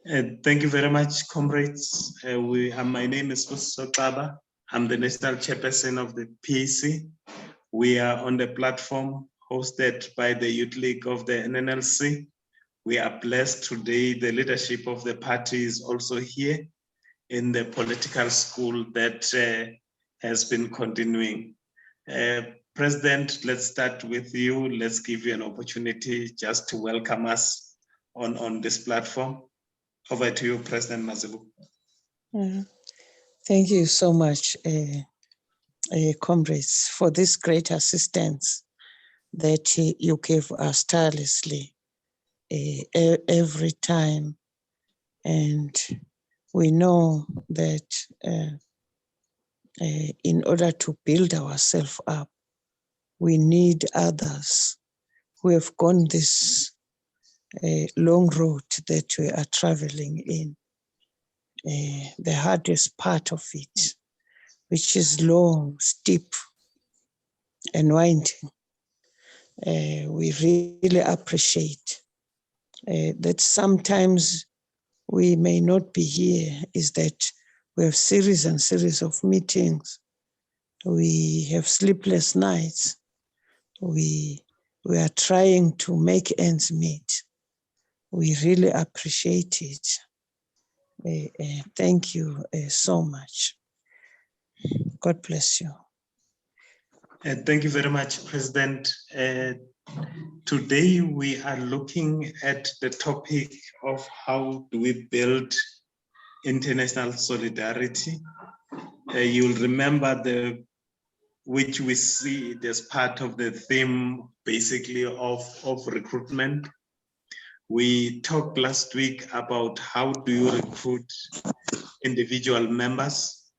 Thank you very much, comrades. My name is Sbusiso Xaba. I'm the National Chairperson of the PAC. We are on the platform hosted by the Youth League of the NNLC. We are blessed today. The leadership of the party is also here in the political school that has been continuing. President, let's start with you. Let's give you an opportunity just to welcome us on this platform. Over to you, President Mazibu. Thank you so much, comrades, for this great assistance that you give us tirelessly every time. And we know that in order to build ourselves up, we need others who have gone this long road that we are traveling in. The hardest part of it, which is long, steep, and winding. We really appreciate that sometimes we may not be here, is that we have series and series of meetings. We have sleepless nights. We are trying to make ends meet. We really appreciate it. Thank you so much. God bless you. Thank you very much, President. Today we are looking at the topic of how do we build international solidarity. You'll remember which we see it as part of the theme basically of recruitment. We talked last week about how do you recruit individual members,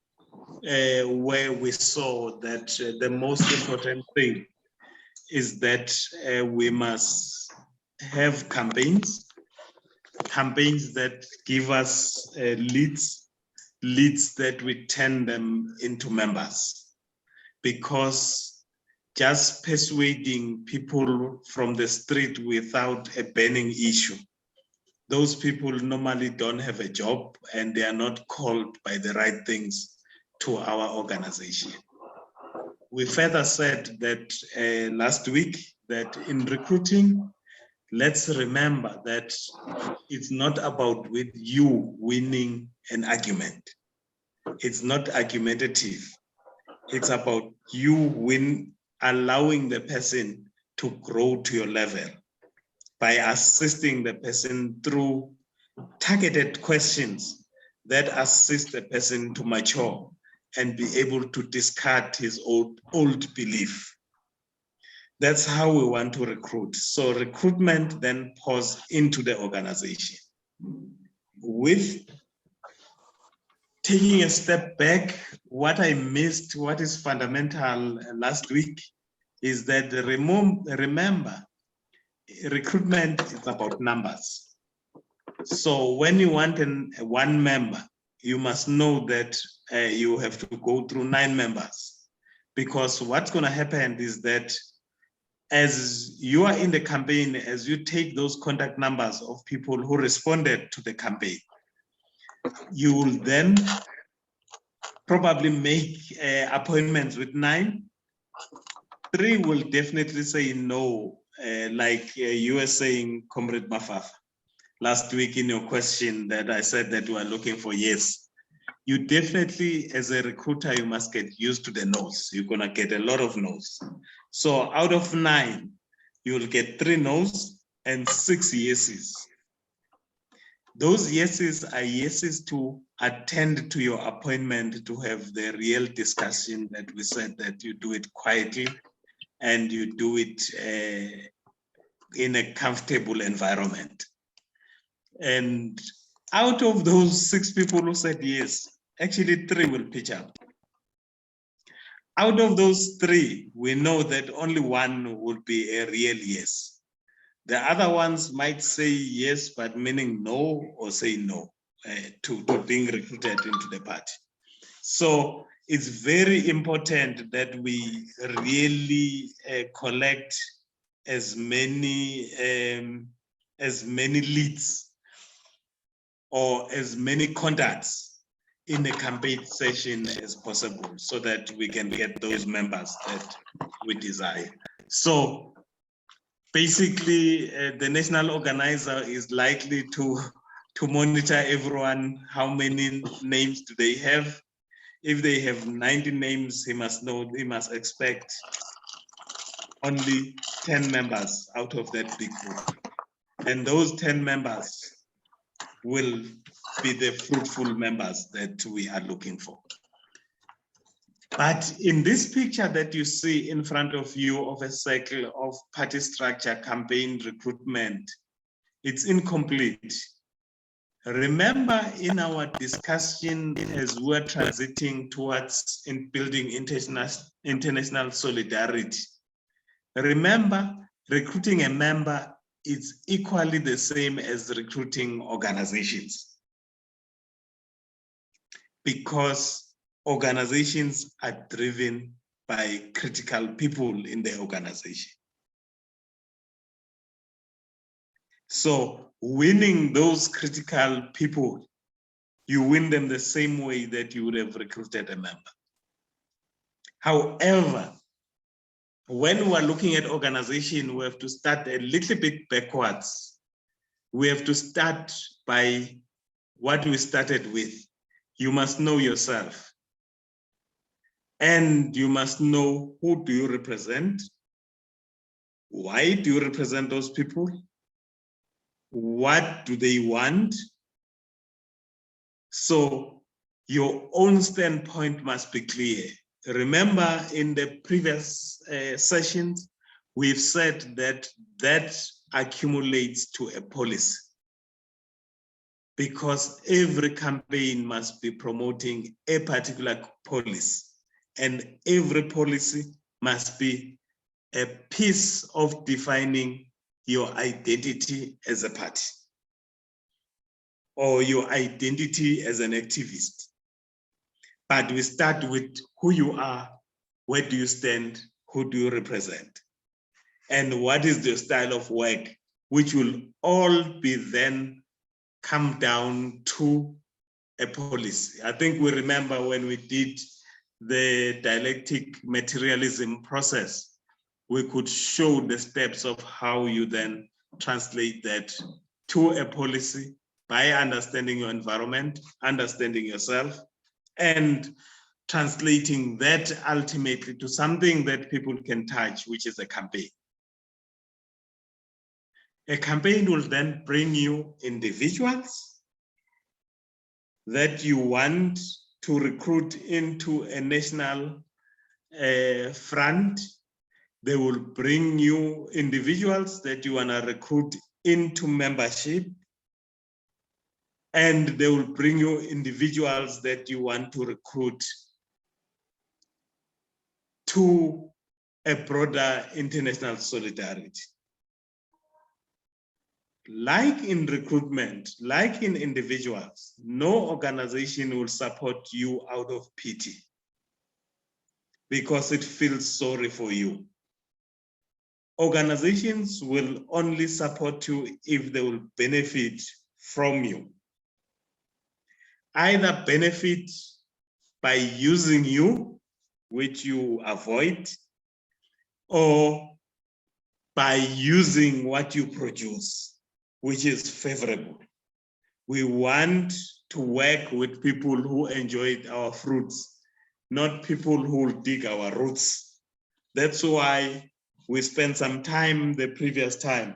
where we saw that the most important thing is that we must have campaigns that give us leads that we turn them into members. Because just persuading people from the street without a burning issue, those people normally don't have a job and they are not called by the right things to our organization. We further said that last week that in recruiting, let's remember that it's not about with you winning an argument. It's not argumentative. It's about you allowing the person to grow to your level by assisting the person through targeted questions that assist the person to mature and be able to discard his old belief. That's how we want to recruit. So recruitment then pours into the organization. With taking a step back, what I missed, what is fundamental last week, is that remember, recruitment is about numbers. So when you want one member, you must know that you have to go through 9 members. Because what's going to happen is that as you are in the campaign, as you take those contact numbers of people who responded to the campaign, you will then probably make appointments with 9. 3 will definitely say no, like you were saying, Comrade Mafafa, last week in your question that I said that you are looking for yes. You definitely, as a recruiter, you must get used to the no's. You're going to get a lot of no's. So out of 9, you'll get 3 no's and 6 yeses. Those yeses are yeses to attend to your appointment, to have the real discussion that we said that you do it quietly and you do it in a comfortable environment. And out of those 6 people who said yes, actually 3 will pitch up. Out of those 3, we know that only 1 will be a real yes. The other ones might say yes, but meaning no, or say no to being recruited into the party. So it's very important that we really collect as many leads or as many contacts in a campaign session as possible so that we can get those members that we desire. So basically, the national organizer is likely to monitor everyone. How many names do they have? If they have 90 names, he must expect only 10 members out of that big group. And those 10 members will be the fruitful members that we are looking for. But in this picture that you see in front of you of a cycle of party structure, campaign, recruitment, it's incomplete. Remember, in our discussion as we're transiting towards in building international solidarity, remember, recruiting a member is equally the same as recruiting organizations, because organizations are driven by critical people in the organization. So winning those critical people, you win them the same way that you would have recruited a member. However, when we're looking at organization, we have to start a little bit backwards. We have to start by what we started with. You must know yourself. And you must know, who do you represent? Why do you represent those people? What do they want? So your own standpoint must be clear. Remember, in the previous sessions, we've said that that accumulates to a policy, because every campaign must be promoting a particular policy, and every policy must be a piece of defining your identity as a party or your identity as an activist. But we start with who you are, where do you stand, who do you represent, and what is your style of work, which will all be then come down to a policy. I think we remember when we did the dialectic materialism process, we could show the steps of how you then translate that to a policy by understanding your environment, understanding yourself, and translating that ultimately to something that people can touch, which is a campaign. A campaign will then bring you individuals that you want to recruit into a national front. They will bring you individuals that you want to recruit into membership. And they will bring you individuals that you want to recruit to a broader international solidarity. Like in recruitment, like in individuals, no organization will support you out of pity because it feels sorry for you. Organizations will only support you if they will benefit from you. Either benefit by using you, which you avoid, or by using what you produce, which is favorable. We want to work with people who enjoy our fruits, not people who will dig our roots. That's why we spent some time the previous time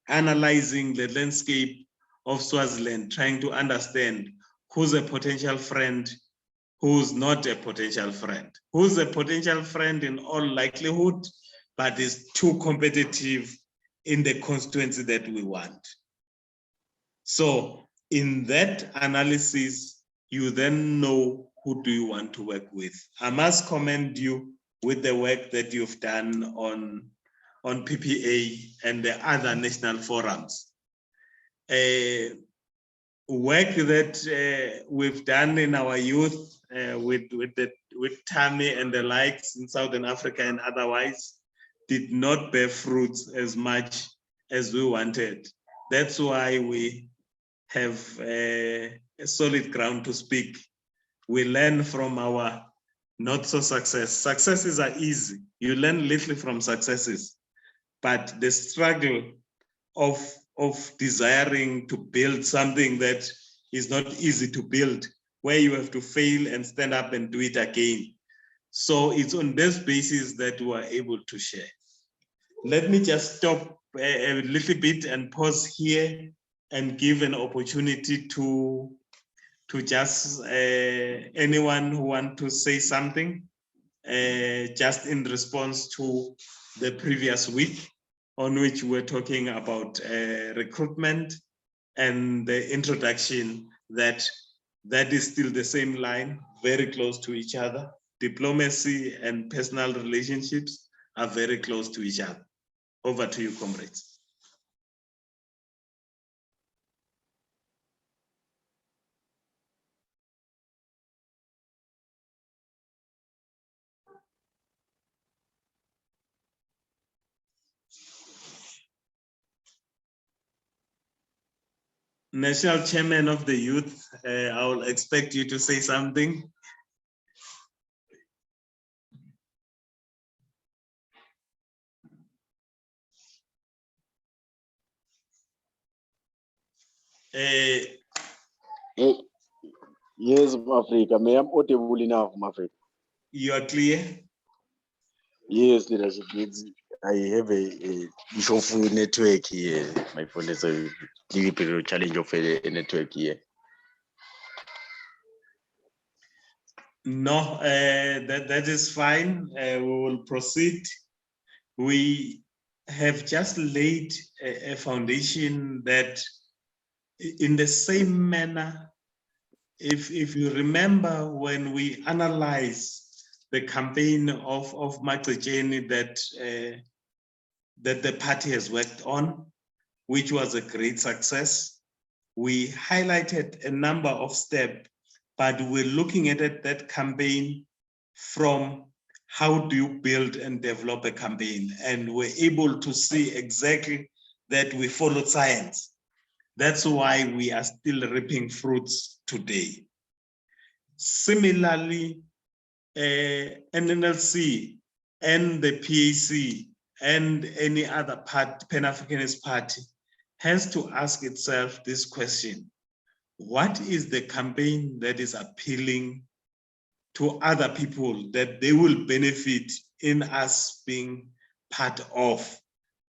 analyzing the landscape of Swaziland, trying to understand who's a potential friend, who's not a potential friend, who's a potential friend in all likelihood, but is too competitive in the constituency that we want. So in that analysis, you then know who do you want to work with. I must commend you with the work that you've done on PPA and the other national forums. Work that we've done in our youth with Tammy and the likes in Southern Africa and otherwise did not bear fruits as much as we wanted. That's why we have a solid ground to speak. We learn from our not so success. Successes are easy. You learn little from successes, but the struggle of desiring to build something that is not easy to build, where you have to fail and stand up and do it again. So it's on this basis that we are able to share. Let me just stop a little bit and pause here and give an opportunity to just anyone who want to say something just in response to the previous week on which we're talking about recruitment and the introduction that is still the same line, very close to each other. Diplomacy and personal relationships are very close to each other. Over to you, comrades. National Chairman of the Youth, I will expect you to say something. Yes, Africa. May I'm audible enough, Africa. You are clear? Yes, leadership. I have a issue of network here. My phone is a little challenge of a network here. No, that is fine. We will proceed. We have just laid a foundation that in the same manner, if you remember when we analyze the campaign of Maqetsheni that the party has worked on, which was a great success, we highlighted a number of steps, but we're looking at that campaign from how do you build and develop a campaign? And we're able to see exactly that we followed science. That's why we are still reaping fruits today. Similarly, NNLC and the PAC and any other Pan-Africanist party has to ask itself this question: what is the campaign that is appealing to other people that they will benefit in us being part of,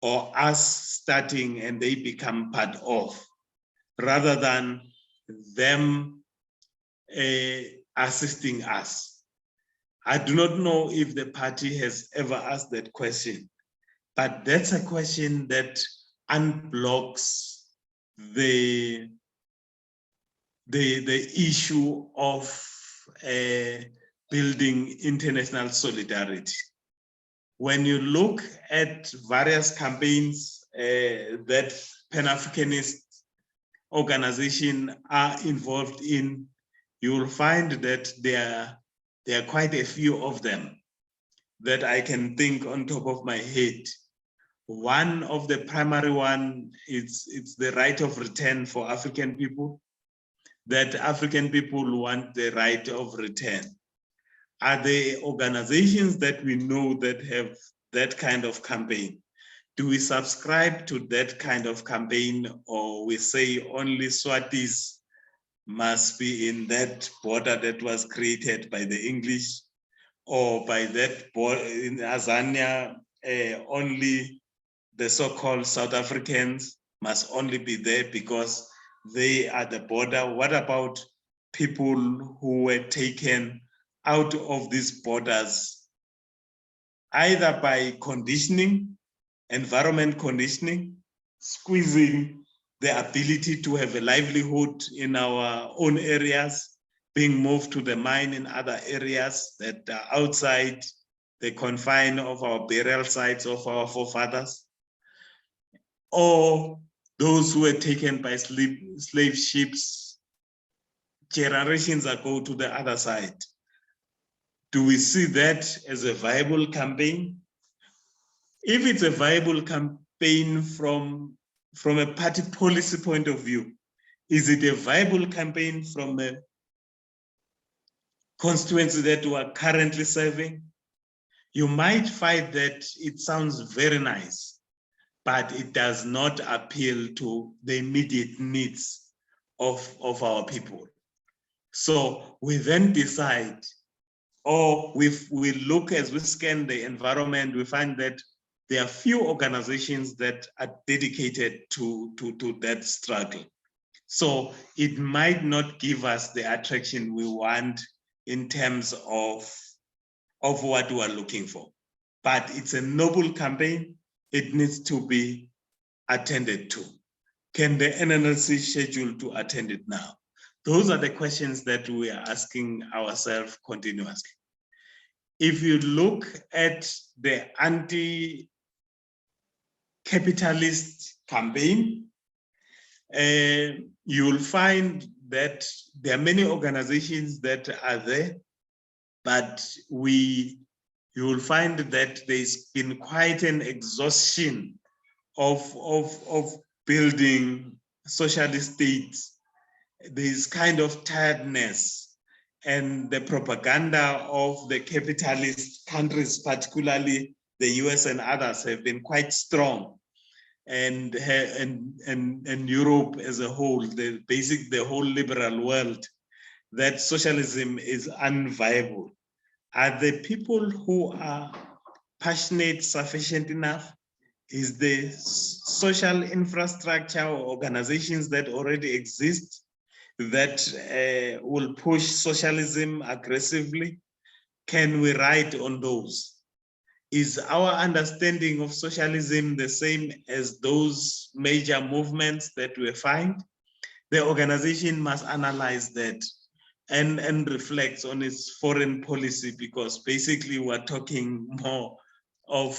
or us starting and they become part of, rather than them assisting us? I do not know if the party has ever asked that question, but that's a question that unblocks the issue of building international solidarity. When you look at various campaigns that Pan-Africanist organizations are involved in, you will find that there are quite a few of them that I can think on top of my head. One of the primary one it's the right of return for African people, that African people want the right of return. Are there organizations that we know that have that kind of campaign? Do we subscribe to that kind of campaign, or we say only Swatis must be in that border that was created by the English, or by that border in Azania, only the so-called South Africans must only be there because they are the border? What about people who were taken out of these borders, either by conditioning, environment conditioning, squeezing the ability to have a livelihood in our own areas, being moved to the mine in other areas that are outside the confine of our burial sites of our forefathers, or those who were taken by slave ships generations ago to the other side? Do we see that as a viable campaign? If it's a viable campaign from a party policy point of view, Is it a viable campaign from a constituency that we are currently serving? You might find that it sounds very nice, but it does not appeal to the immediate needs of our people. So we then decide, or we look as we scan the environment, we find that there are few organizations that are dedicated to that struggle. So it might not give us the attraction we want in terms of what we are looking for. But it's a noble campaign. It needs to be attended to. Can the NNLC schedule to attend it now? Those are the questions that we are asking ourselves continuously. If you look at the anti-capitalist campaign, you will find that there are many organizations that are there, but you will find that there's been quite an exhaustion of building socialist states. There's kind of tiredness, and the propaganda of the capitalist countries, particularly the US and others, have been quite strong. And Europe as a whole, the whole liberal world, that socialism is unviable. Are the people who are passionate sufficient enough? Is the social infrastructure or organizations that already exist that will push socialism aggressively? Can we ride on those? Is our understanding of socialism the same as those major movements that we find? The organization must analyze that and reflect on its foreign policy, because basically we're talking more of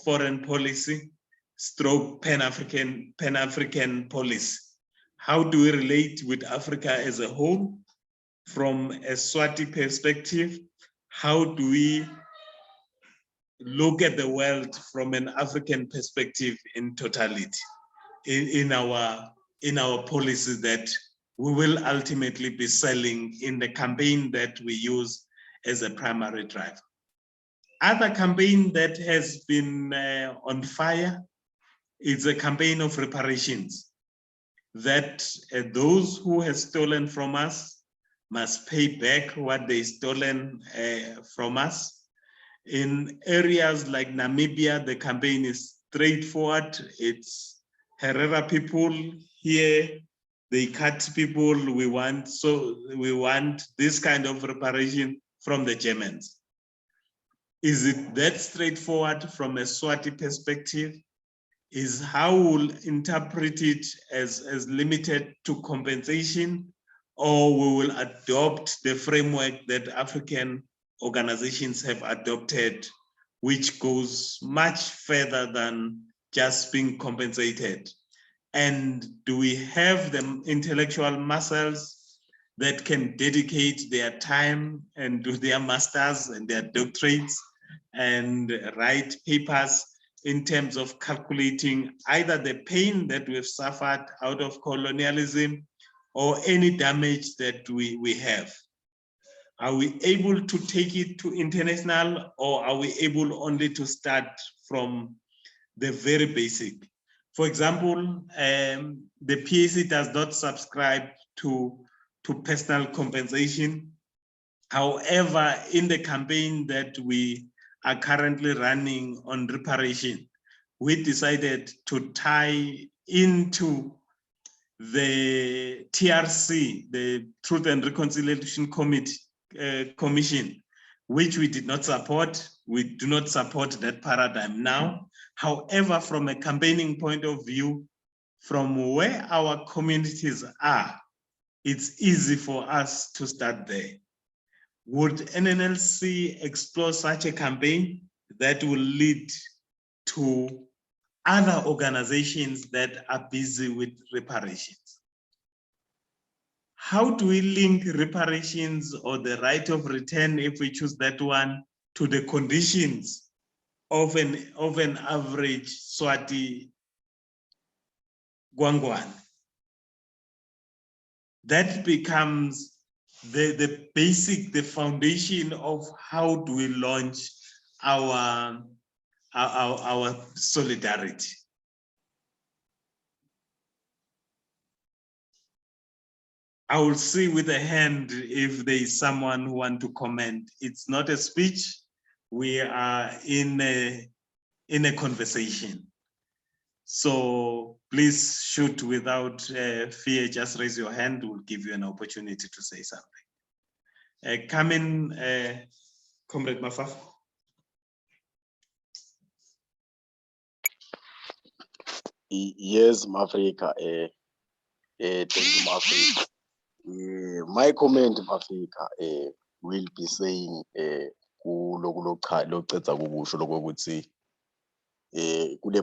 foreign policy stroke Pan-African policy. How do we relate with Africa as a whole from a Swati perspective? How do we look at the world from an African perspective in totality in our policies that we will ultimately be selling in the campaign that we use as a primary driver? Other campaign that has been on fire is a campaign of reparations, that those who have stolen from us must pay back what they stolen from us. In areas like Namibia, the campaign is straightforward. It's Herrera people here, they cut people. We want this kind of reparation from the Germans. Is it that straightforward from a Swati perspective? Is how we'll interpret it as limited to compensation, or we will adopt the framework that African organizations have adopted, which goes much further than just being compensated? And do we have the intellectual muscles that can dedicate their time and do their masters and their doctorates and write papers in terms of calculating either the pain that we've suffered out of colonialism or any damage that we have? Are we able to take it to international, or are we able only to start from the very basic? For example, the PAC does not subscribe to personal compensation. However, in the campaign that we are currently running on reparation, we decided to tie into the TRC, the Truth and Reconciliation Commission, which we did not support. We do not support that paradigm now. However, from a campaigning point of view, from where our communities are, it's easy for us to start there. Would NNLC explore such a campaign that will lead to other organizations that are busy with reparations? How do we link reparations or the right of return, if we choose that one, to the conditions of an average Swati Gwangwan? that becomes the basic, the foundation of how do we launch our solidarity. I will see with a hand if there is someone who want to comment. It's not a speech. We are in a conversation. So please shoot without fear. Just raise your hand. We'll give you an opportunity to say something. Come in, Comrade Mafaf. Yes, Mafrika. Thank you, Mafrika. My comment, Mafrika, will be saying kule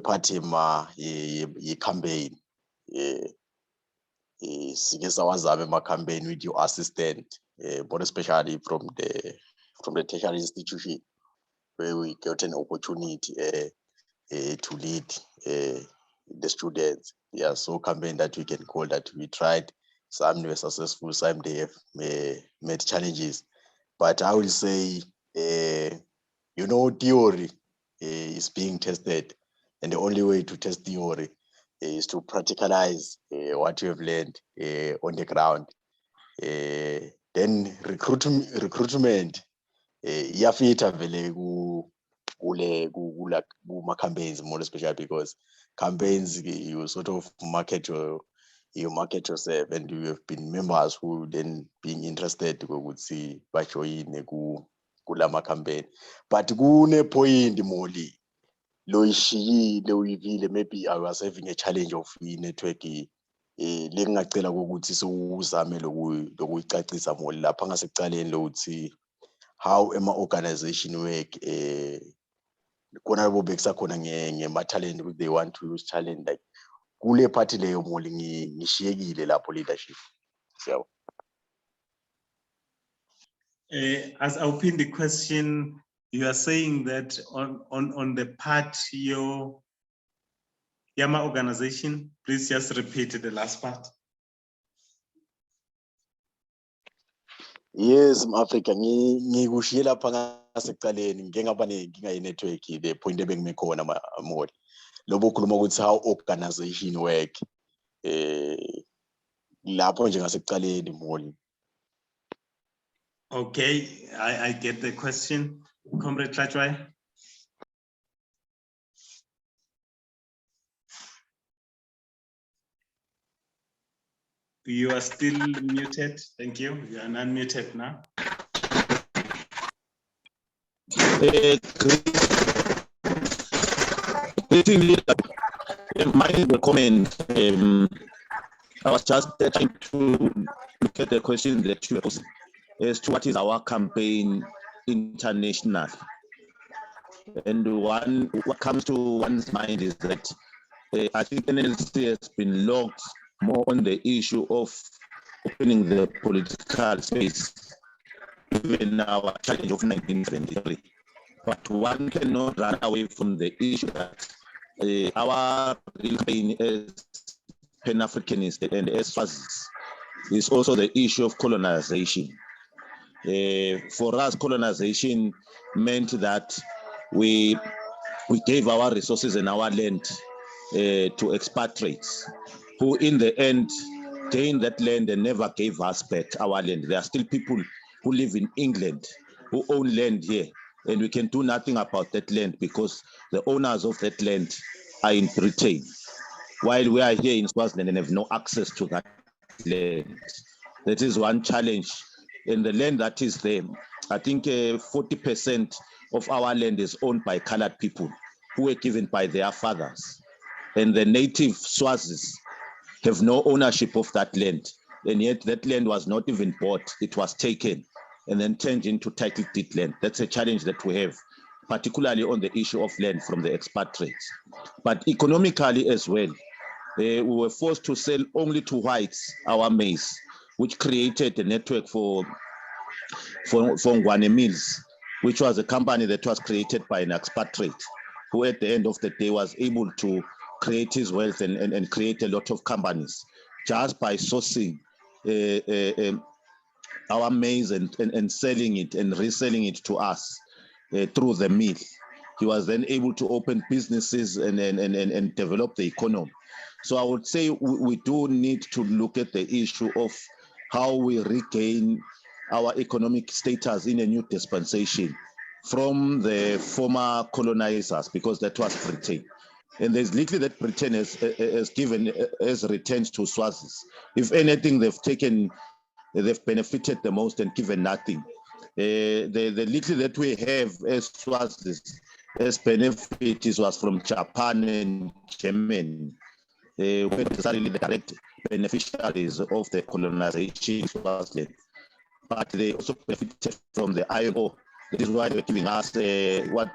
party campaign sike sawazame ma campaign with your assistant, but especially from the tertiary institution where we got an opportunity to lead the students. Yeah, so campaign that we can call that we tried. Some were successful, some they have made challenges. But I will say, theory is being tested, and the only way to test theory is to practicalize what you have learned on the ground. Then recruitment iyafita vele kuma campaigns, more especially because campaigns you sort of market yourself, and you have been members who then being interested would see bajoyine kulama campaign. But kune point moli loyishiyile uyivile, maybe I was having a challenge of network lengingacela ukuthi siwuzame lokuyicacisa moli lapha ngasekucaleni lokuthi how organization work khona labo bekusakhona ngema-talent if they want to use talent, like kule party leyo moli ngishiyekile lapho leadership. So As I'll pin the question, you are saying that on the part your Yama organization, please just repeat the last part. yes, Africa ngikushiye lapha ngasekucaleni ngeke ngaba nenkinga ye-network, the point ebengime khona moli lobo khuluma ukuthi how organization work lapho nje ngasekucaleni moli. Okay, I get the question. Comrade Tlajwayo. You are still muted. Thank you. You are unmuted now. My comment. I was just trying to look at the question that you posed as to what is our campaign international. And what comes to one's mind is that I think NLC has been locked more on the issue of opening the political space, given our challenge of 1973. But one cannot run away from the issue that our campaign as Pan-Africanist and as Swazis is also the issue of colonization. For us, colonization meant that we gave our resources and our land to expatriates, who in the end gained that land and never gave us back our land. There are still people who live in England who own land here, and we can do nothing about that land because the owners of that land are in Britain, while we are here in Swaziland and have no access to that land. That is one challenge. And the land that is there, I think 40% of our land is owned by colored people who were given by their fathers. And the native Swazis have no ownership of that land. And yet that land was not even bought, it was taken and then turned into title deed land. That's a challenge that we have, particularly on the issue of land from the expatriates. But economically as well, we were forced to sell only to whites our maize, which created a network for Ngwane Mills, which was a company that was created by an expatriate, who at the end of the day was able to create his wealth and create a lot of companies just by sourcing our maize and selling it and reselling it to us through the mill. He was then able to open businesses and develop the economy. So I would say we do need to look at the issue of how we regain our economic status in a new dispensation from the former colonizers, because that was Britain. And there's little that Britain has given as returns to Swazis. If anything, they've benefited the most and given nothing. The little that we have as Swazis as benefits was from Japan and Germany, who were necessarily the direct beneficiaries of the colonization in Swaziland. But they also benefited from the IMO. That is why they were giving us what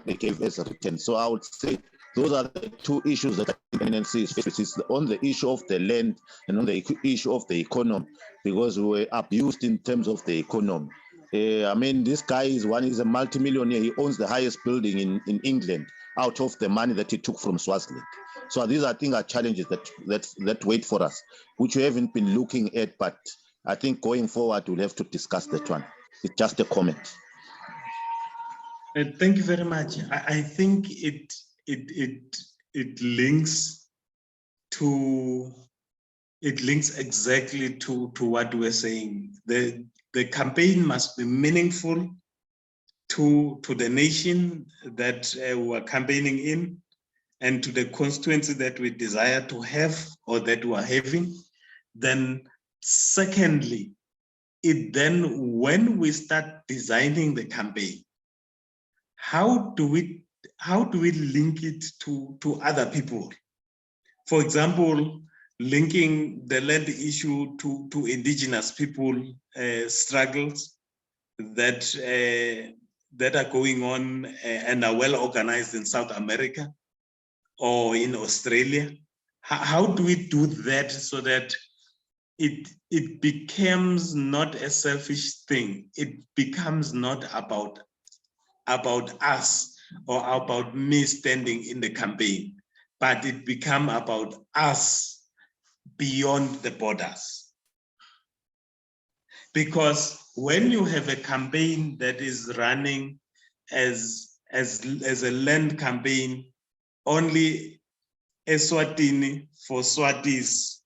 they gave as a return. So I would say those are the two issues that independence is faced, is on the issue of the land and on the issue of the economy, because we were abused in terms of the economy. I mean, this guy is a multimillionaire. He owns the highest building in England out of the money that he took from Swaziland. So these, I think, are challenges that wait for us, which we haven't been looking at, but I think going forward, we'll have to discuss that one. It's just a comment. Thank you very much. I think it links exactly to what we're saying. The campaign must be meaningful to the nation that we're campaigning in, and to the constituency that we desire to have or that we're having. Then secondly, when we start designing the campaign, how do we link it to other people? For example, linking the land issue to indigenous people struggles that are going on and are well organized in South America or in Australia. How do we do that so that it becomes not a selfish thing? It becomes not about us or about me standing in the campaign, but it becomes about us beyond the borders. Because when you have a campaign that is running as a land campaign, only Eswatini for Swatis,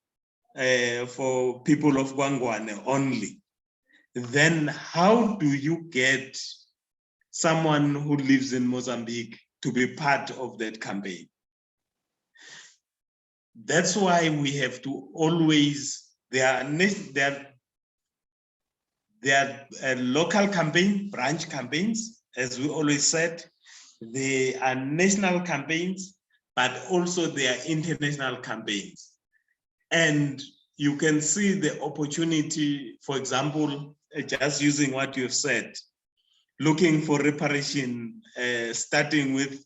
for people of Gwangwane only, then how do you get someone who lives in Mozambique to be part of that campaign? That's why we have to always, there are local campaign, branch campaigns, as we always said. There are national campaigns, but also there are international campaigns. And you can see the opportunity, for example, just using what you've said, looking for reparation, starting with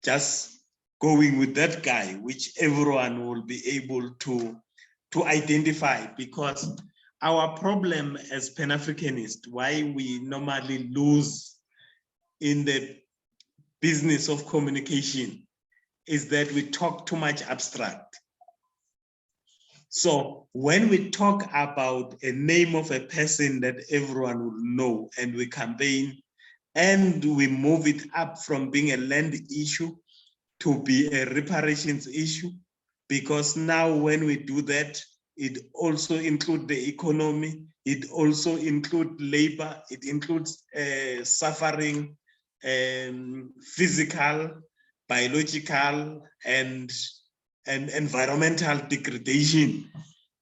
just going with that guy, which everyone will be able to identify. Because our problem as Pan-Africanists, why we normally lose in the business of communication, is that we talk too much abstract. So when we talk about a name of a person that everyone will know, and we campaign, and we move it up from being a land issue to be a reparations issue, because now when we do that, it also includes the economy, it also includes labor, it includes suffering, physical, biological, and environmental degradation.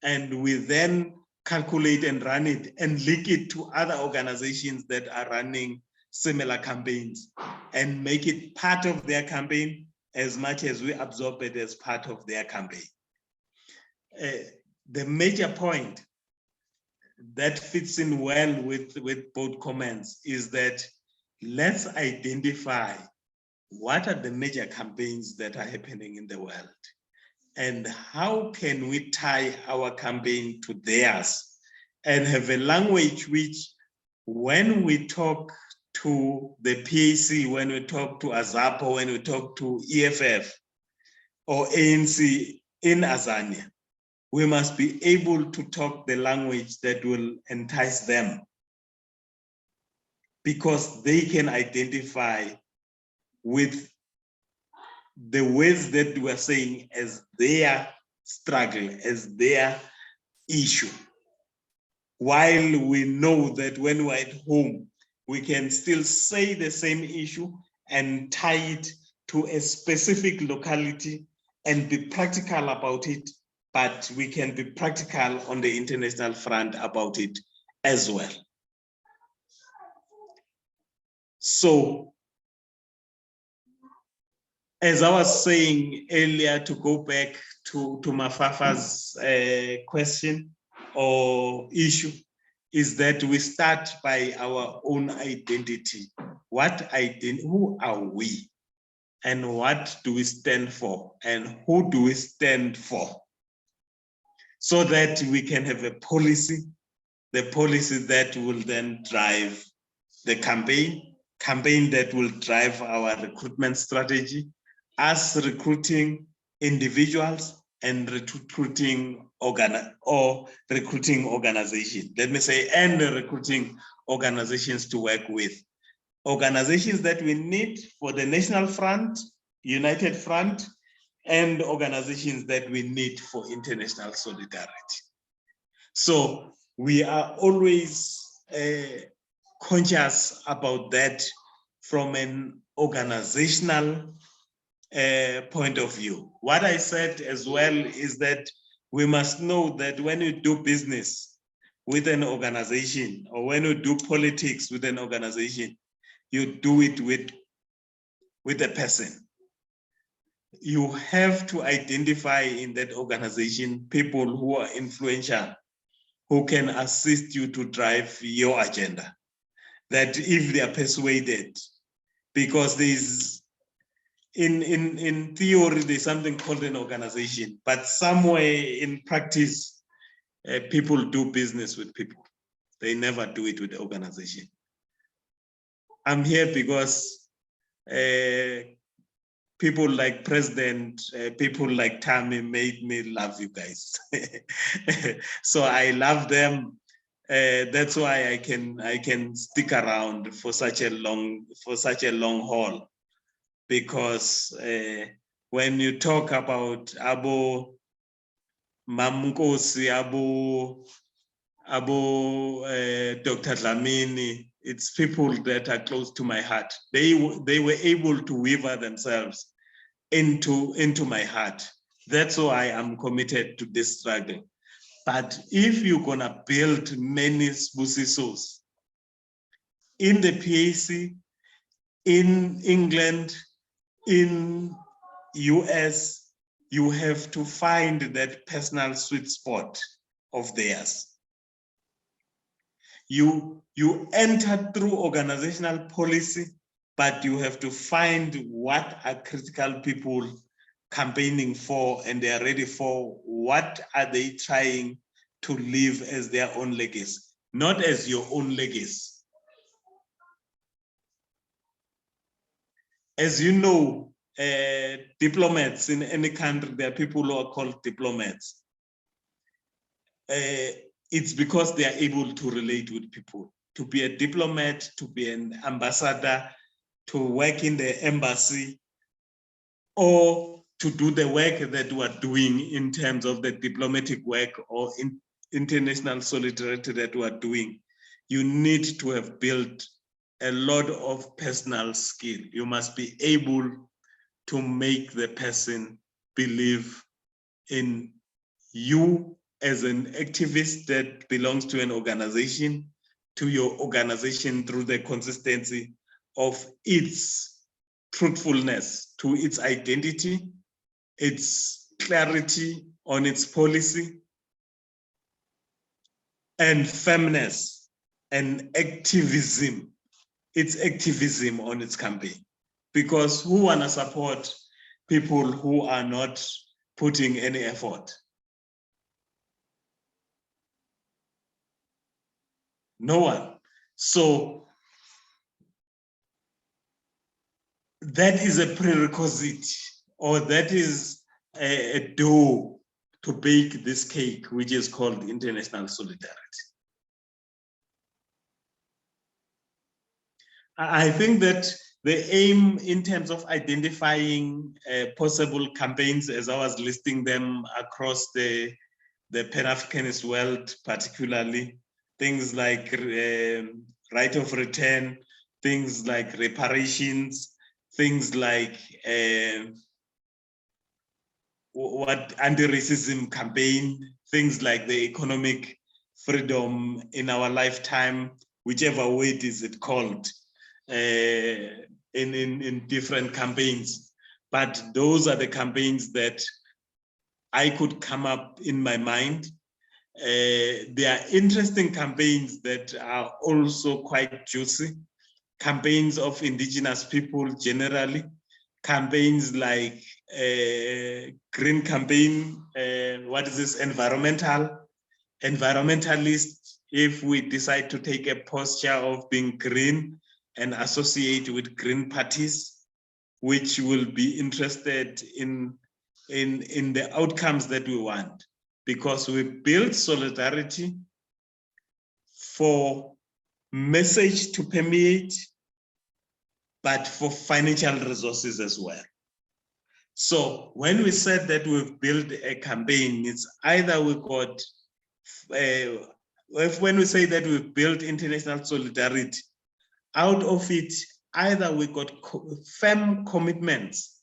And we then calculate and run it and link it to other organizations that are running similar campaigns and make it part of their campaign as much as we absorb it as part of their campaign. The major point that fits in well with both comments is that let's identify what are the major campaigns that are happening in the world, and how can we tie our campaign to theirs and have a language which, when we talk to the PAC, when we talk to AZAPO, when we talk to EFF or ANC in Azania, we must be able to talk the language that will entice them, because they can identify with the words that we are saying as their struggle, as their issue. While we know that when we're at home, we can still say the same issue and tie it to a specific locality and be practical about it, but we can be practical on the international front about it as well. So, as I was saying earlier, to go back to Mafafa's question or issue, is that we start by our own identity. Who are we? And what do we stand for? And who do we stand for? So that we can have a policy, the policy that will then drive the campaign that will drive our recruitment strategy, us recruiting individuals and recruiting organizations. Let me say, and recruiting organizations to work with. Organizations that we need for the National Front, United Front, and organizations that we need for international solidarity. So we are always conscious about that from an organizational point of view. What I said as well is that we must know that when you do business with an organization, or when you do politics with an organization, you do it with a person. You have to identify in that organization people who are influential, who can assist you to drive your agenda. That if they are persuaded, because there's in theory there's something called an organization, but somewhere in practice, people do business with people. They never do it with the organization. I'm here because people like President, people like Tammy made me love you guys. So I love them. That's why I can stick around for such a long haul, because when you talk about Abo Mamkosi, Abo Dr. Dlamini, it's people that are close to my heart. They were able to weave themselves into my heart. That's why I'm committed to this struggle. But if you're gonna build many Sbusisos in the PAC, in England, in US, you have to find that personal sweet spot of theirs. You enter through organizational policy, but you have to find what are critical people campaigning for, and they are ready for. What are they trying to leave as their own legacy, not as your own legacy? As you know, diplomats in any country, there are people who are called diplomats. It's because they are able to relate with people. To be a diplomat, to be an ambassador, to work in the embassy, or to do the work that we are doing in terms of the diplomatic work or international solidarity that we are doing, you need to have built a lot of personal skill. You must be able to make the person believe in you as an activist that belongs to an organization, to your organization through the consistency of its truthfulness to its identity, its clarity on its policy, and firmness and activism, its activism on its campaign. Because who wanna support people who are not putting any effort? No one. So that is a prerequisite, or that is a door to bake this cake, which is called international solidarity. I think that the aim in terms of identifying possible campaigns, as I was listing them across the Pan-Africanist world, particularly, things like right of return, things like reparations, things like what anti-racism campaign, things like the economic freedom in our lifetime, whichever way it is called, in different campaigns. But those are the campaigns that I could come up in my mind. There are interesting campaigns that are also quite juicy. Campaigns of indigenous people generally, campaigns like green campaign, what is this, environmentalist, if we decide to take a posture of being green and associate with green parties, which will be interested in the outcomes that we want, because we build solidarity for message to permeate, but for financial resources as well. So when we said that we've built a campaign, it's either we got, when we say that we've built international solidarity, out of it, either we got firm commitments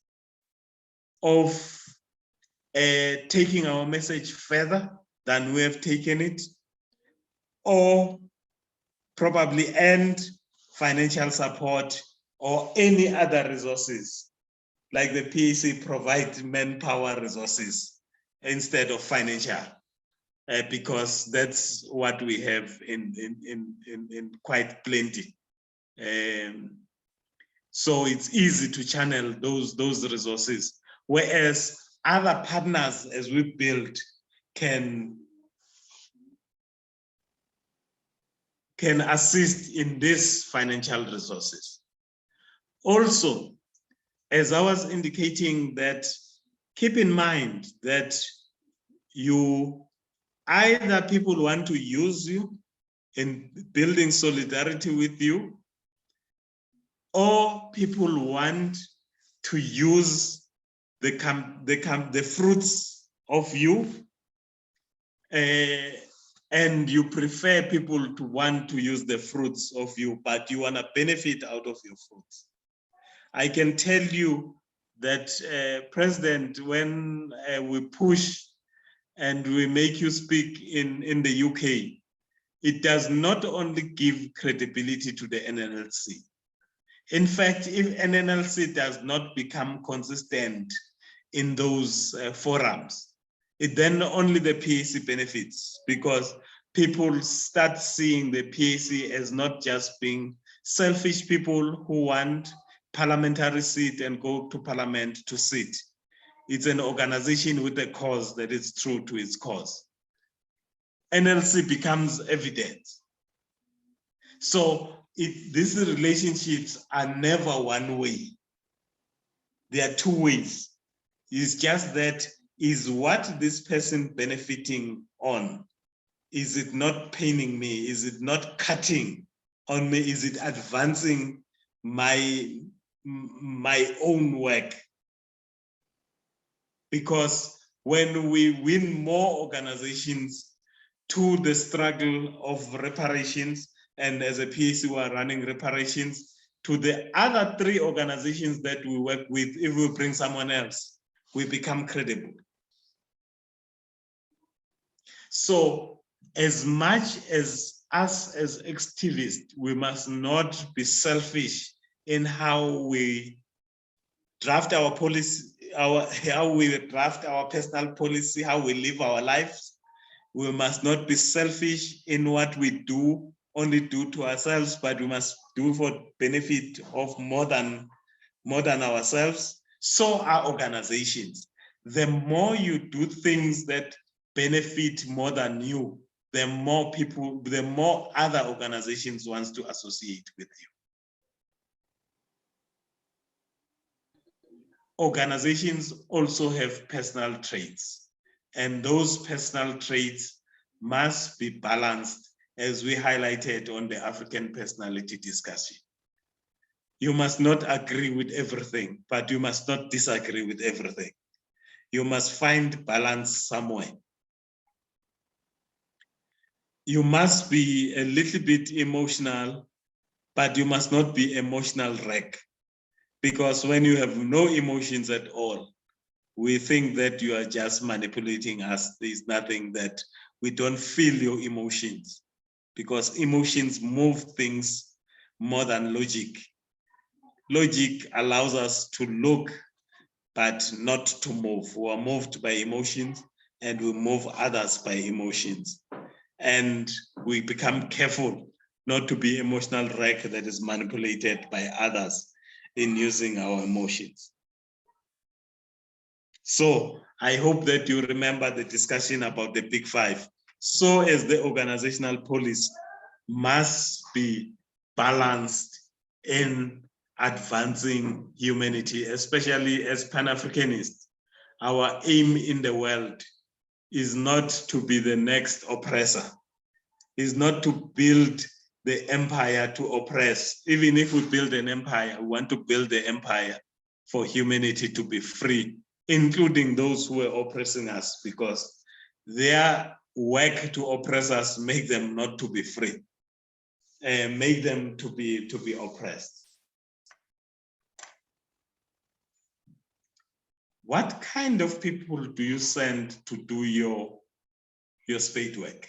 of taking our message further than we have taken it, or probably end financial support or any other resources, like the PAC provide manpower resources instead of financial, because that's what we have in quite plenty. So it's easy to channel those resources, whereas other partners, as we build, can assist in these financial resources. Also, as I was indicating, that keep in mind that you either people want to use you in building solidarity with you, or people want to use the fruits of you, and you prefer people to want to use the fruits of you, but you want to benefit out of your fruits. I can tell you that, President, when we push and we make you speak in the UK, it does not only give credibility to the NNLC. In fact, if NNLC does not become consistent in those forums, it then only the PAC benefits, because people start seeing the PAC as not just being selfish people who want parliamentary seat and go to parliament to sit. It's an organization with a cause that is true to its cause. NLC becomes evident. So these relationships are never one way. There are two ways. It's just that, is what this person benefiting on? Is it not paining me? Is it not cutting on me? Is it advancing my own work? Because when we win more organizations to the struggle of reparations, and as a PAC we are running reparations, to the other three organizations that we work with, if we bring someone else, we become credible. So as much as us as activists, we must not be selfish in how we draft our policy, how we draft our personal policy, how we live our lives. We must not be selfish in what we do, only do to ourselves, but we must do for benefit of more than ourselves. So are organizations. The more you do things that benefit more than you, the more other organizations wants to associate with you. Organizations also have personal traits. And those personal traits must be balanced, as we highlighted on the African personality discussion. You must not agree with everything, but you must not disagree with everything. You must find balance somewhere. You must be a little bit emotional, but you must not be emotional wreck. Because when you have no emotions at all, we think that you are just manipulating us. There's nothing that we don't feel your emotions, because emotions move things more than logic. Logic allows us to look, but not to move. We are moved by emotions, and we move others by emotions. And we become careful not to be emotional wreck that is manipulated by others in using our emotions. So I hope that you remember the discussion about the Big Five. So as the organizational policy must be balanced in advancing humanity, especially as Pan-Africanists. Our aim in the world is not to be the next oppressor, is not to build the empire to oppress. Even if we build an empire, we want to build the empire for humanity to be free, including those who are oppressing us, because their work to oppress us make them not to be free, and make them to be oppressed. What kind of people do you send to do your spade work?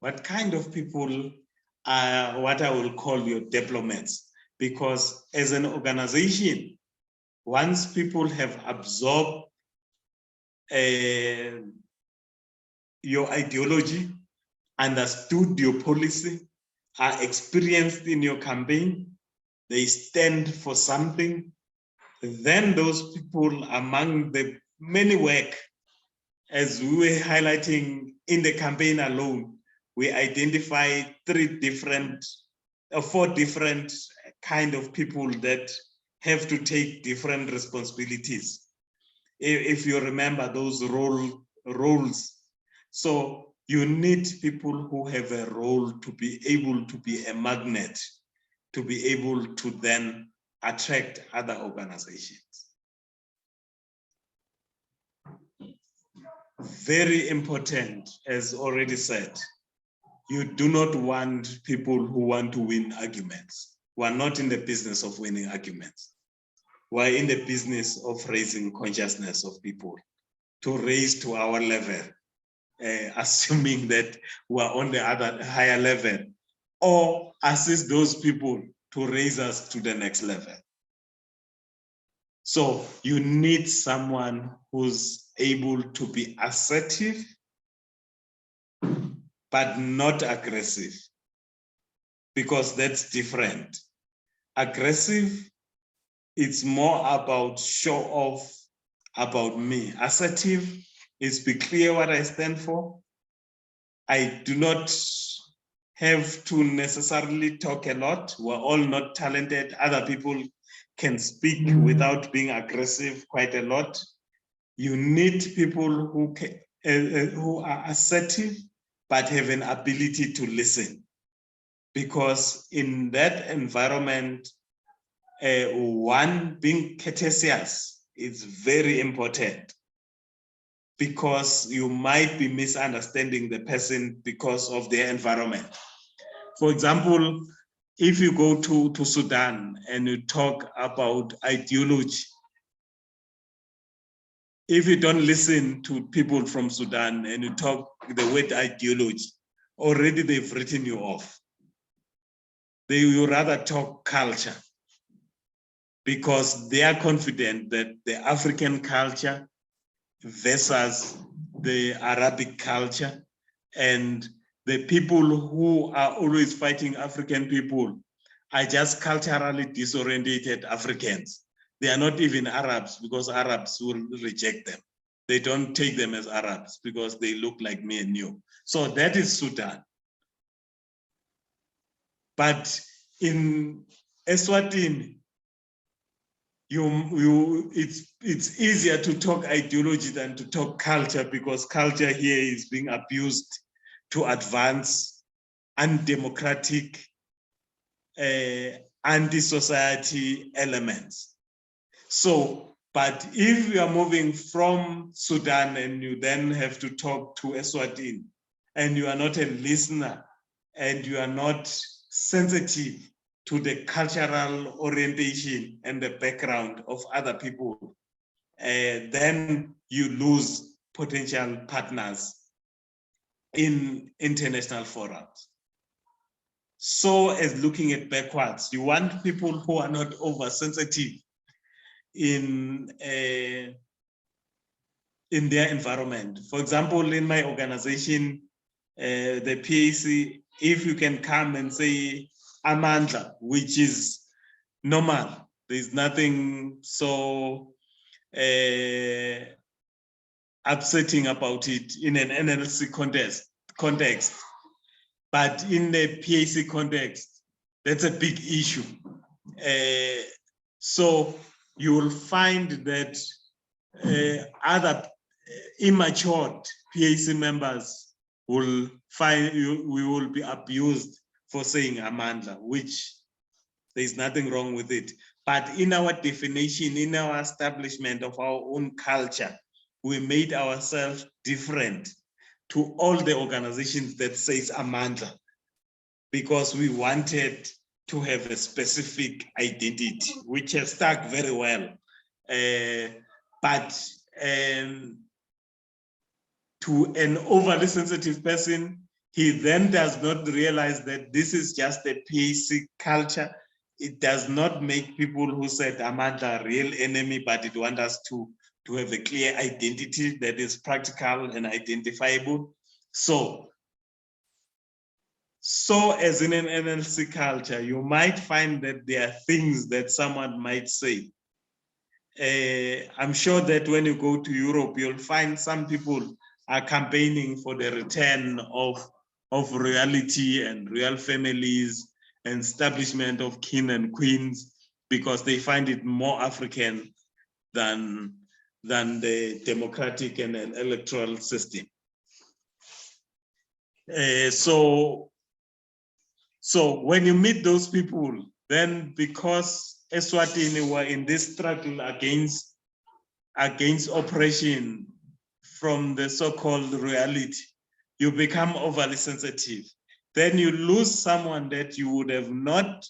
What kind of people are what I will call your diplomats? Because as an organization, once people have absorbed your ideology, understood your policy, are experienced in your campaign, they stand for something, then those people, among the many work, as we were highlighting in the campaign alone, we identify 4 different kind of people that have to take different responsibilities. If you remember those roles. So you need people who have a role to be able to be a magnet, to be able to then attract other organizations. Very important, as already said, you do not want people who want to win arguments. We are not in the business of winning arguments. We are in the business of raising consciousness of people, to raise to our level, assuming that we are on the other higher level, or assist those people to raise us to the next level. So you need someone who's able to be assertive, but not aggressive, because that's different. Aggressive, it's more about show off, about me. Assertive is be clear what I stand for. I do not have to necessarily talk a lot. We're all not talented. Other people can speak without being aggressive quite a lot. You need people who are assertive, but have an ability to listen. Because in that environment, one, being courteous is very important, because you might be misunderstanding the person because of their environment. For example, if you go to Sudan and you talk about ideology, if you don't listen to people from Sudan and you talk the word ideology, already they've written you off. They will rather talk culture, because they are confident that the African culture versus the Arabic culture, and the people who are always fighting African people are just culturally disoriented Africans. They are not even Arabs, because Arabs will reject them. They don't take them as Arabs because they look like me and you. So that is Sudan. But in Eswatini, it's easier to talk ideology than to talk culture, because culture here is being abused to advance undemocratic, anti-society elements. So, but if you are moving from Sudan and you then have to talk to Eswatini, and you are not a listener, and you are not sensitive to the cultural orientation and the background of other people, then you lose potential partners in international forums. So as looking at backwards, you want people who are not oversensitive in their environment. For example, in my organization, the PAC, if you can come and say Amandla, which is normal, there's nothing so upsetting about it in an NLC context. But in the PAC context, that's a big issue. So you will find that other immature PAC members will find we will be abused for saying Amandla, which there's nothing wrong with it. But in our definition, in our establishment of our own culture, we made ourselves different to all the organizations that says Amandla, because we wanted to have a specific identity, which has stuck very well. But to an overly sensitive person, he then does not realize that this is just a PAC culture. It does not make people who said Amandla a real enemy, but it wants us to have a clear identity that is practical and identifiable. So as in an NLC culture, you might find that there are things that someone might say. I'm sure that when you go to Europe, you'll find some people are campaigning for the return of reality and real families and establishment of king and queens, because they find it more African than the democratic and an electoral system. So when you meet those people, then because Eswatini were in this struggle against oppression from the so-called reality, you become overly sensitive. Then you lose someone that you would have not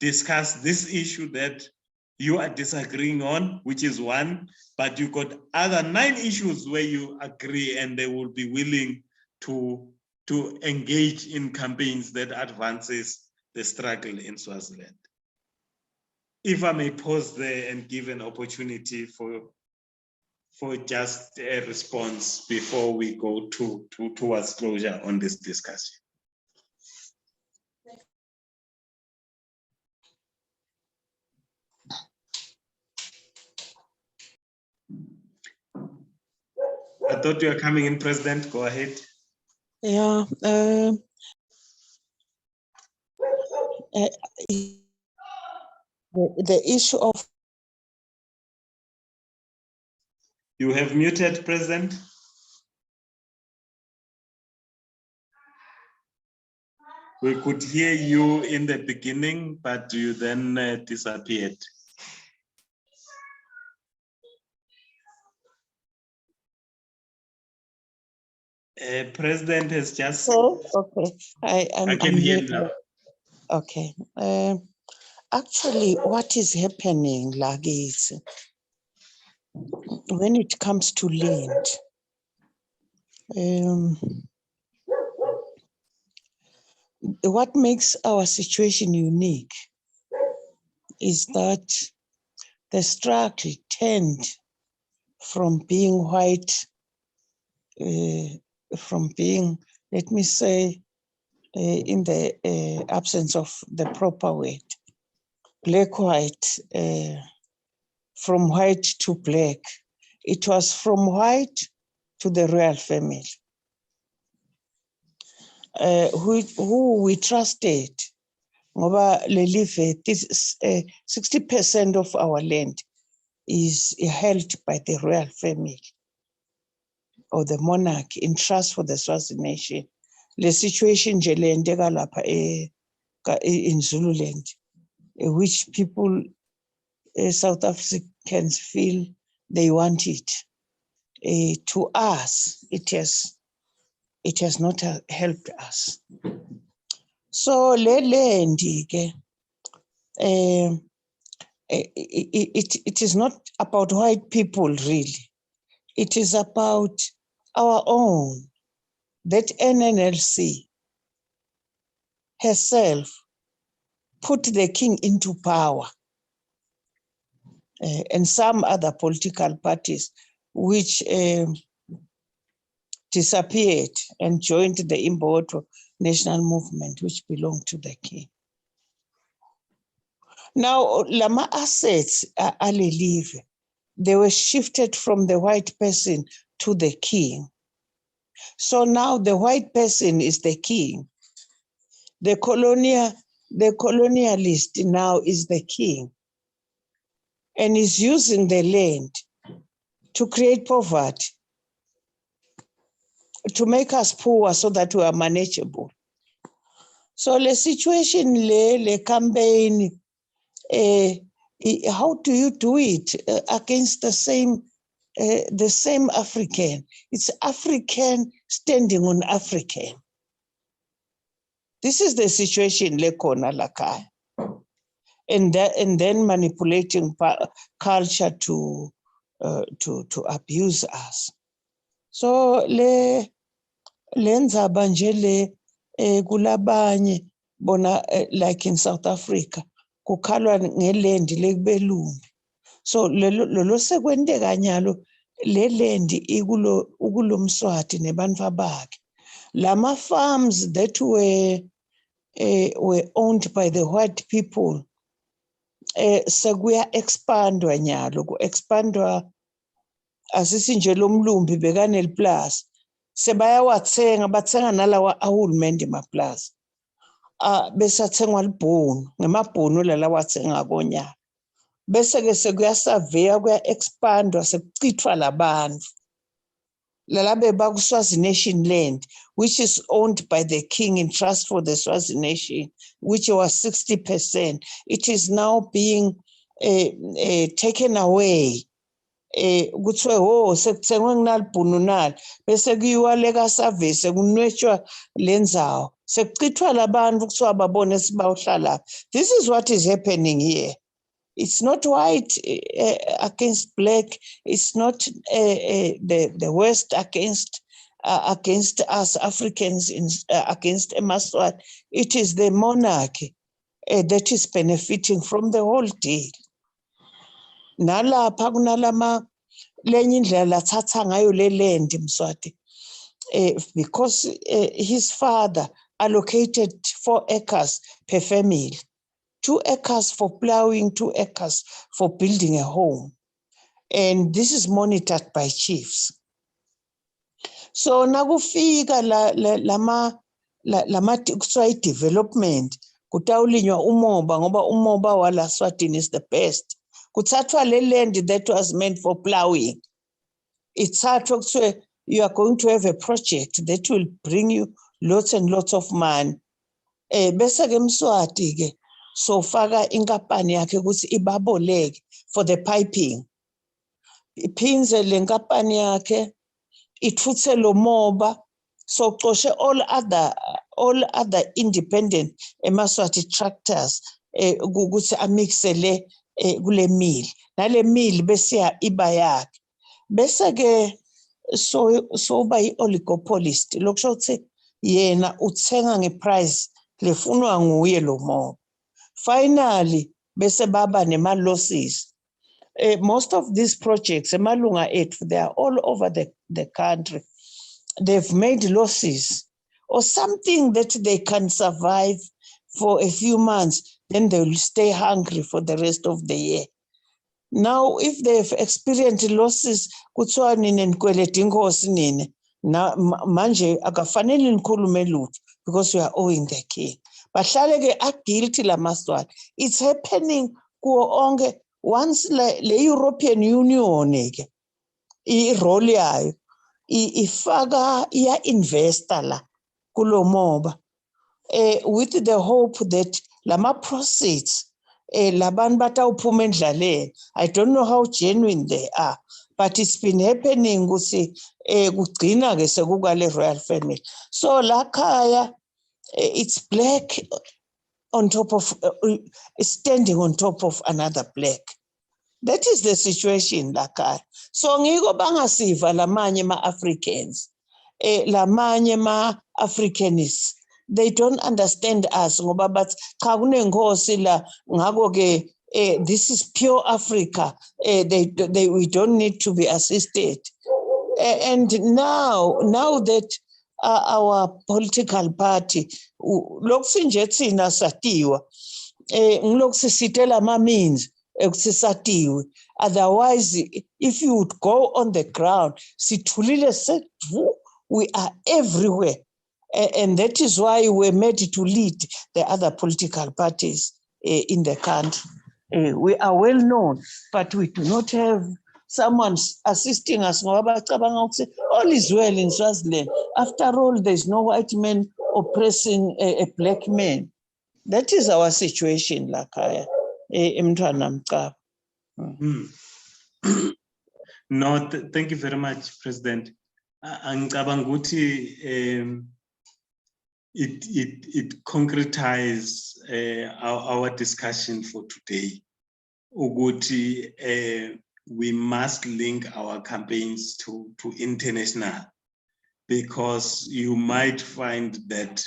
discussed this issue that you are disagreeing on, which is one, but you got other 9 issues where you agree, and they will be willing to engage in campaigns that advances the struggle in Swaziland. If I may pause there and give an opportunity for just a response before we go towards closure on this discussion. I thought you were coming in, President. Go ahead. Yeah. The issue of... You have muted, President. We could hear you in the beginning, but you then disappeared. President has just... Oh, okay. I can hear you now. Okay. Actually, what is happening, like, is when it comes to land, what makes our situation unique is that the struggle turned from being white, from being, let me say, in the absence of the proper word, black-white, from white to black. It was from white to the royal family, who we trusted. Ngoba le live, this 60% of our land is held by the royal family or the monarch in trust for the Swazi nation. The situation nje leyenteka lapha in Zululand, which people, South Africans feel they want it. To us, it has not helped us. So le land ke, it is not about white people really. It is about our own, that NNLC herself put the king into power, and some other political parties which disappeared and joined the Imboto national movement, which belonged to the king. Now, lama assets alelive, they were shifted from the white person to the king. So now the white person is the king. The colonialist now is the king and is using the land to create poverty, to make us poor so that we are manageable. So the situation, the campaign, how do you do it against the same African? It's African standing on African. This is the situation lekona lakai, and then manipulating culture to abuse us. So lenza banjele kulabanye bona like in South Africa kukhalwa ngeland lekubelumbi. So lo sekwenteka nyalo le land ikulo Mswati nebantfu bakhe. Lama farms that were owned by the white people sekuya expandwa nyalo, ku expandwa asisi nje lo mlumbi bekaneliplaza sebayawathenga, bathenga nalawa ahulumende maplaza. Bese athengwa libhunu, ngemabhunu lalawathenga konyaka. Bese ke sekuyasaveya kuya expandwa sekuchithwa labantu. Lalabe bakuSwazi Nation land, which is owned by the king in trust for the Swazi Nation, which was 60%. It is now being taken away. Kuthiwe ho sekuthengwe kunalibhunu nali bese kuyiwa lekasavese kunwetshwa lendzawo sekuchithwa labantu kuthiwa babone sibawuhlala. This is what is happening here. It's not white against black. It's not the West against us Africans, against eMaswati. It is the monarchy that is benefiting from the whole deal. Nalapha kunalama lenye indlela lathatha ngayo le land Mswati, because his father allocated 4 acres per family. 2 acres for plowing, 2 acres for building a home. And this is monitored by chiefs. So nakufika lama development, kutawulinywa umoba, ngoba umoba wala Swatini is the best. Kuthathwa le land that was meant for plowing. Ithathwa kuthiwe you are going to have a project that will bring you lots and lots of money. Bese ke Mswati ke, so faka inkampani yakhe ukuthi ibaboleke for the piping. Iphinze le nkampani yakhe ithuthe lo moba, so xoshe all other independent eMaswati tractors ukuthi amixele kule mill. Nale mill bese iba yakhe. Bese ke so ba oligopolist, lokusho ukuthi yena uthenga ngeprice lefunwa nguye lo moba. Finally, bese baba nema losses. Most of these projects, emalunga ethu, they are all over the country. They've made losses or something that they can survive for a few months, then they will stay hungry for the rest of the year. Now, if they've experienced losses, kuthiwa nini nikweleta inkosi nini, manje akafanele nikhulume lutho because we are owing the king. Bahlale ke guilty la Maswati. It's happening kuwo onke once le European Union ke I-role yayo ifaka iya-investor la kulo moba with the hope that lama proceeds labantu batawuphuma endlaleni. I don't know how genuine they are, but it's been happening ukuthi kugcina ke sekukale royal family. So la khaya it's black on top of standing on top of another black. That is the situation la khaya. So ngiko bangasiva lamanye ma-Africans, lamanye ma-Africanists. They don't understand us ngoba bathi cha kunenkosi la ngako ke this is pure Africa. We don't need to be assisted. And now that our political party lokhu nje thina satiwa ngilokhu sisitela ama means ekusisatiwe. Otherwise, if you would go on the ground, sithulile sethu, we are everywhere. And that is why we're made to lead the other political parties in the country. We are well known, but we do not have someone assisting us. All is well in Swaziland. After all, there's no white man oppressing a black man. That is our situation, Lakaya. No, thank you very much, President. Angicabanga ukuthi it concretize our discussion for today. Ukuthi we must link our campaigns to international, because you might find that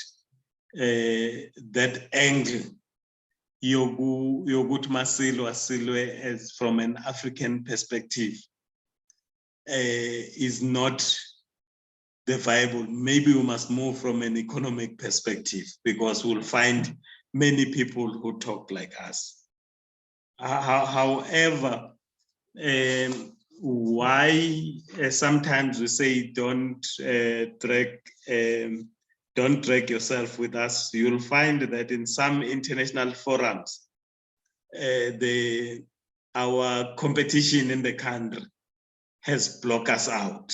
that angle yokuthi masilwe as from an African perspective is not the viable. Maybe we must move from an economic perspective, because we'll find many people who talk like us. However, why sometimes we say don't drag yourself with us, you'll find that in some international forums, our competition in the country has blocked us out.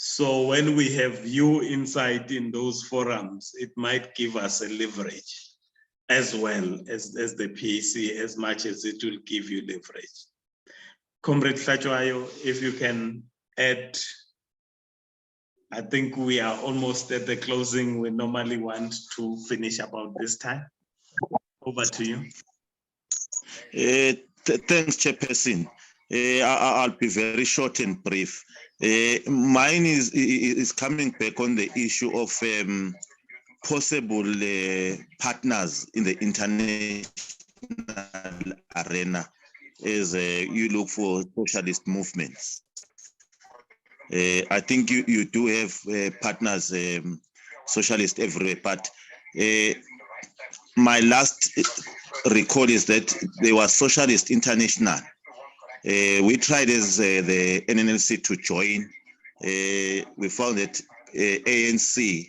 So when we have you inside in those forums, it might give us a leverage as well as the PAC, as much as it will give you leverage. Comrade Hlachwayo, if you can add, I think we are almost at the closing. We normally want to finish about this time. Over to you. Thanks, Chairperson. I'll be very short and brief. Mine is coming back on the issue of possible partners in the international arena as you look for socialist movements. I think you do have partners, socialist everywhere, but my last recall is that there was Socialist International. We tried as the NNLC to join. We found that ANC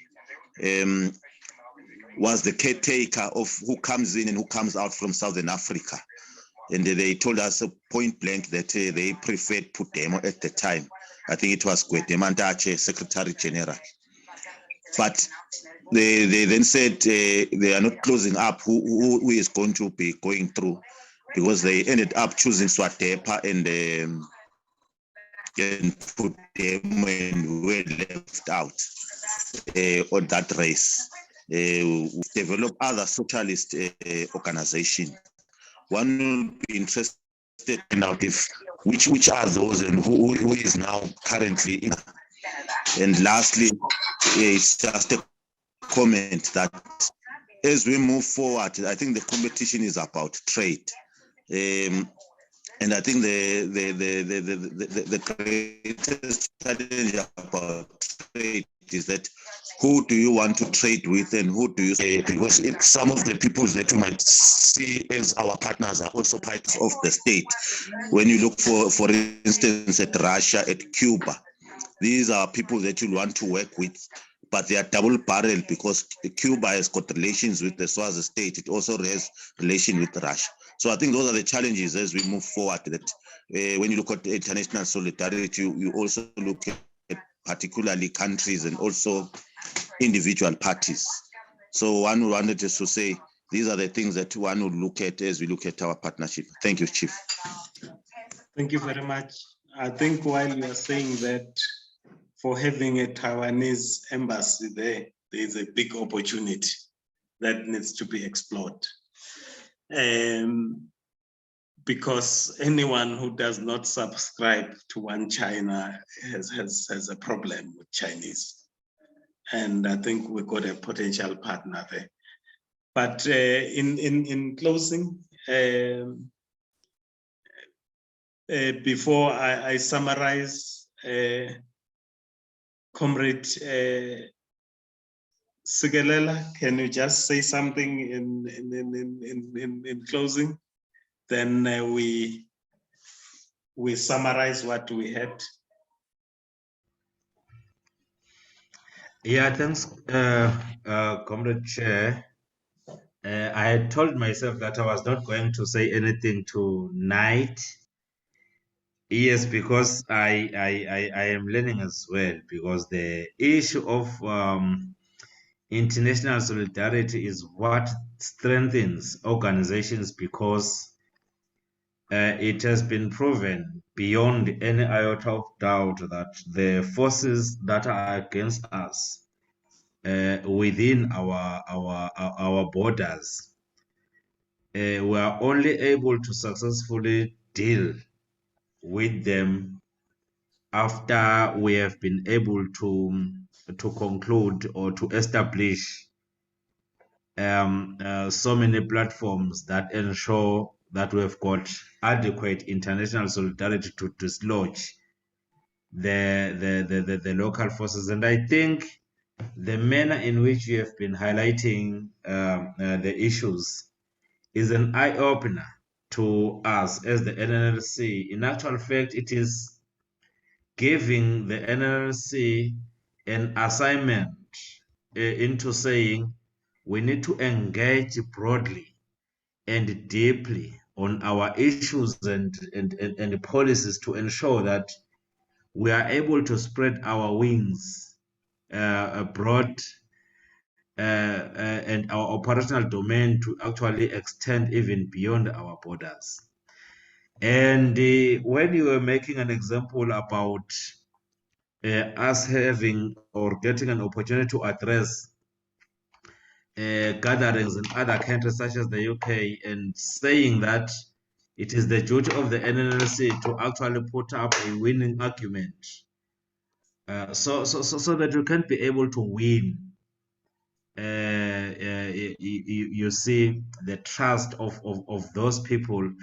was the caretaker of who comes in and who comes out from Southern Africa. And they told us point blank that they preferred Putemo at the time. I think it was Gwedemantache, Secretary General. But they then said they are not closing up who is going to be going through, because they ended up choosing Swadepa and Putemo and were left out on that race. We developed other socialist organizations. One will be interested in out if which are those and who is now currently in. And lastly, it's just a comment that as we move forward, I think the competition is about trade. And I think the greatest challenge about trade is that who do you want to trade with and who do you say, because some of the people that you might see as our partners are also part of the state. When you look for instance, at Russia, at Cuba, these are people that you want to work with, but they are double-barreled because Cuba has got relations with the Swazi state. It also has relation with Russia. So I think those are the challenges as we move forward. That when you look at international solidarity, you also look at particularly countries and also individual parties. So one wanted us to say these are the things that one would look at as we look at our partnership. Thank you, Chief. Thank you very much. I think while you are saying that for having a Taiwanese embassy there is a big opportunity that needs to be explored. Because anyone who does not subscribe to One China has a problem with Chinese. And I think we've got a potential partner there. But in closing, before I summarize, Comrade Sigelela, can you just say something in closing? Then we summarize what we had. Yeah, thanks, Comrade Chair. I had told myself that I was not going to say anything tonight. Yes, because I am learning as well, because the issue of international solidarity is what strengthens organizations, because it has been proven beyond any iota of doubt that the forces that are against us within our borders, we are only able to successfully deal with them after we have been able to conclude or to establish so many platforms that ensure that we have got adequate international solidarity to dislodge the local forces. And I think the manner in which you have been highlighting the issues is an eye-opener to us as the NLC. In actual fact, it is giving the NLC an assignment into saying we need to engage broadly and deeply on our issues and policies to ensure that we are able to spread our wings abroad and our operational domain to actually extend even beyond our borders. And when you were making an example about us having or getting an opportunity to address gatherings in other countries such as the UK, and saying that it is the duty of the NLC to actually put up a winning argument so that you can't be able to win. You see the trust of those people,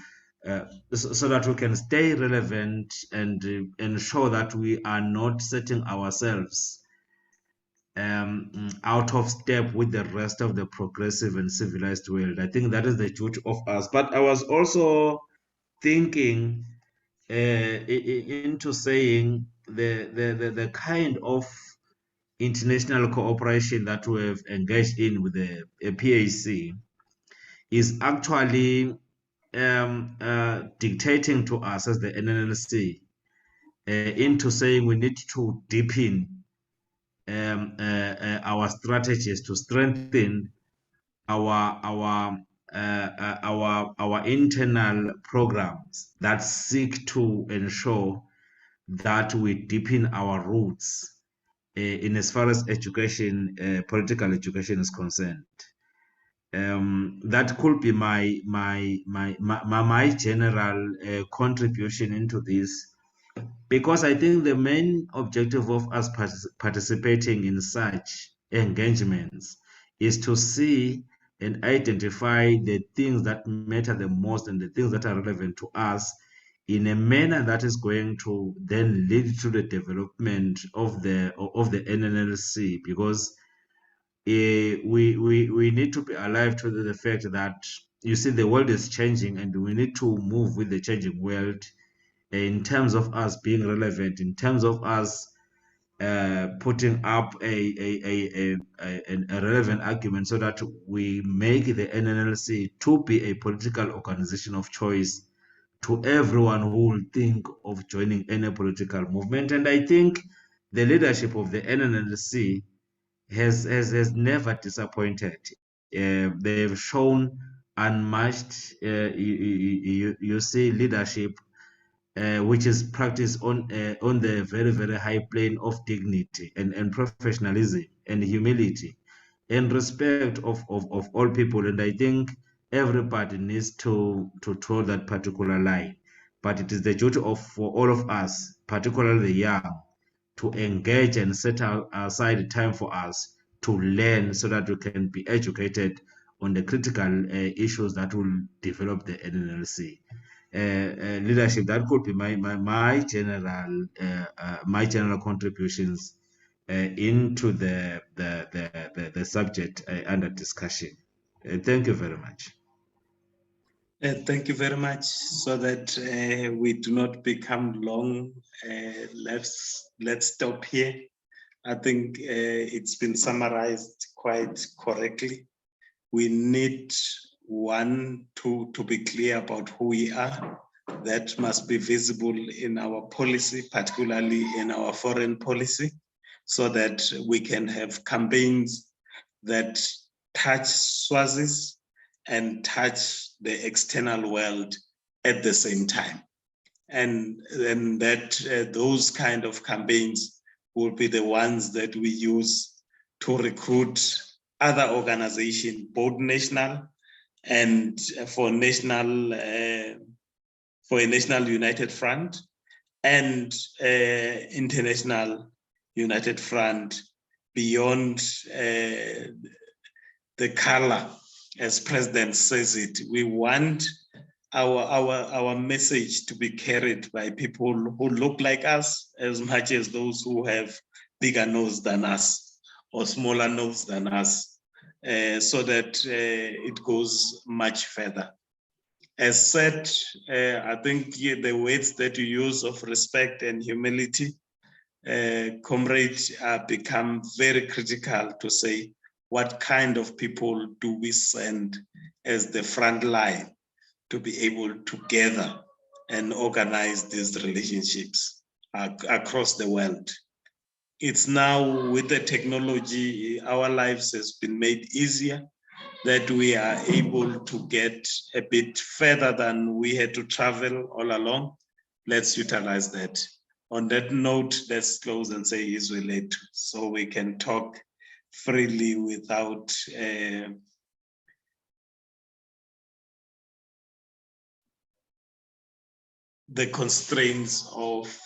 so that we can stay relevant and ensure that we are not setting ourselves out of step with the rest of the progressive and civilized world. I think that is the duty of us. But I was also thinking into saying the kind of international cooperation that we have engaged in with the PAC is actually dictating to us as the NNLC into saying we need to deepen our strategies to strengthen our internal programs that seek to ensure that we deepen our roots in as far as education, political education is concerned. That could be my general contribution into this, because I think the main objective of us participating in such engagements is to see and identify the things that matter the most and the things that are relevant to us in a manner that is going to then lead to the development of the NNLC, because we need to be alive to the fact that, you see, the world is changing and we need to move with the changing world in terms of us being relevant, in terms of us putting up a relevant argument so that we make the NNLC to be a political organization of choice to everyone who will think of joining any political movement. And I think the leadership of the NNLC has never disappointed. They've shown unmatched, you see, leadership, which is practiced on the very, very high plane of dignity and professionalism and humility and respect of all people. And I think everybody needs to toe that particular line. But it is the duty for all of us, particularly the young, to engage and set aside time for us to learn so that we can be educated on the critical issues that will develop the NNLC. Leadership, that could be my general contributions into the subject under discussion. Thank you very much. Thank you very much. So that we do not become long, let's stop here. I think it's been summarized quite correctly. We need to be clear about who we are. That must be visible in our policy, particularly in our foreign policy, so that we can have campaigns that touch Swazis and touch the external world at the same time. And then that those kind of campaigns will be the ones that we use to recruit other organizations, both national and for a national united front and international united front beyond the color, as President says it. We want our message to be carried by people who look like us as much as those who have bigger nose than us or smaller nose than us, so that it goes much further. As said, I think the words that you use of respect and humility, comrades, become very critical to say, what kind of people do we send as the front line to be able to gather and organize these relationships across the world? It's now, with the technology, our lives has been made easier, that we are able to get a bit further than we had to travel all along. Let's utilize that. On that note, let's close and say Israelite, so we can talk freely without the constraints of